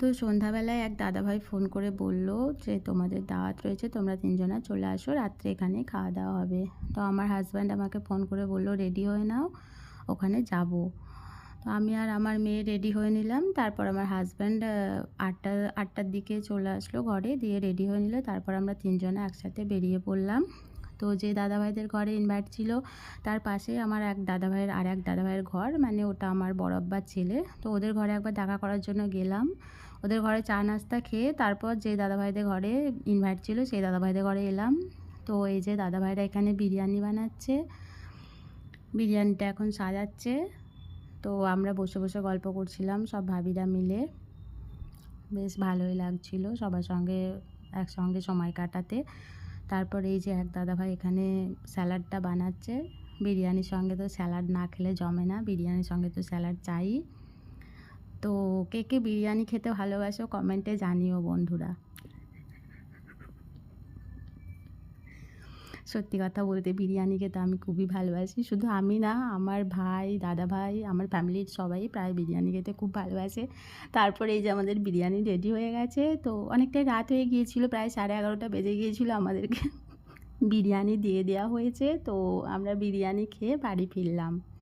তো সন্ধ্যাবেলায় এক দাদাভাই ফোন করে বলল যে তোমাদের দাওয়াত রয়েছে, তোমরা তিনজনা চলে আসো, রাত্রে এখানে খাওয়া দাওয়া হবে। তো আমার হাজব্যান্ড আমাকে ফোন করে বলল রেডি হয়ে নাও, ওখানে যাব। তো আমি আর আমার মেয়ে রেডি হয়ে নিলাম। তারপর আমার হাজব্যান্ড আটটার দিকে চলে আসলো ঘরে, দিয়ে রেডি হয়ে নিল। তারপর আমরা তিনজনে একসাথে বেরিয়ে পড়লাম। তো যে দাদাভাইদের ঘরে ইনভাইট ছিল তার পাশে আমার এক দাদাভাইয়ের আর এক দাদাভাইয়ের ঘর, মানে ওটা আমার বড় আব্বার ছেলে। তো ওদের ঘরে একবার দেখা করার জন্য গেলাম। ওদের ঘরে চা নাস্তা খেয়ে তারপর যে দাদাভাইদের ঘরে ইনভাইট ছিল সেই দাদাভাইদের ঘরে এলাম। তো এই যে দাদাভাইরা এখানে বিরিয়ানি বানাচ্ছে, বিরিয়ানিটা এখন সাজাচ্ছে। তো আমরা বসে বসে গল্প করছিলাম সব ভাবিরা মিলে, বেশ ভালোই লাগছিল সবার সঙ্গে একসঙ্গে সময় কাটাতে। তারপর এই যে এক দাদাভাই এখানে স্যালাডটা বানাচ্ছে। বিরিয়ানির সঙ্গে তো স্যালাড না খেলে জমে না, বিরিয়ানির সঙ্গে তো স্যালাড চাই। তো কে কে বিরিয়ানি খেতে ভালোবাসো কমেন্টে জানিও বন্ধুরা। সত্যি কথা বলতে বিরিয়ানি খেতে আমি খুবই ভালোবাসি। শুধু আমি না, আমার ভাই, দাদা ভাই, আমার ফ্যামিলির সবাই প্রায় বিরিয়ানি খেতে খুব ভালোবাসে। তারপরে এই যে আমাদের বিরিয়ানি রেডি হয়ে গেছে। তো অনেকটাই রাত হয়ে গিয়েছিল, প্রায় 11:30 বেজে গিয়েছিল, আমাদেরকে বিরিয়ানি দিয়ে দেওয়া হয়েছে। তো আমরা বিরিয়ানি খেয়ে বাড়ি ফিরলাম।